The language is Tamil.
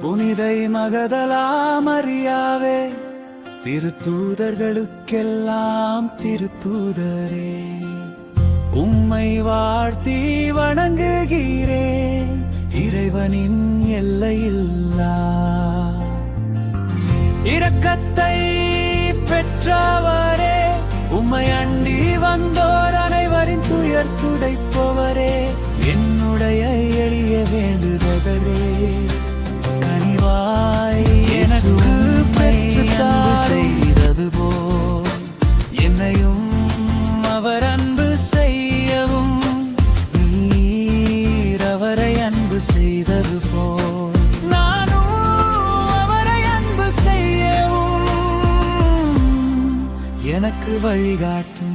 புனிதை மகதலா மரியாவே, திருத்தூதர்களுக்கெல்லாம் திருத்தூதரே, உம்மை வாழ்த்தி வணங்குகிறேன். இறைவனின் எல்லையில்லா இரக்கத்தை பெற்றவரே, உம்மை அண்டி வந்தோர் அனைவரின் துயர் துடைப்பவரே, என்னுடைய எளிய வேண்டுதலே கனிவாய் எனக்கு பெற்று செய்தது போல் என்னையும் அவர் அன்பு செய்யவும், நீர் அவரை அன்பு செய்தது போல் நானும் அவரை அன்பு செய்யவும் எனக்கு வழிகாட்டும்.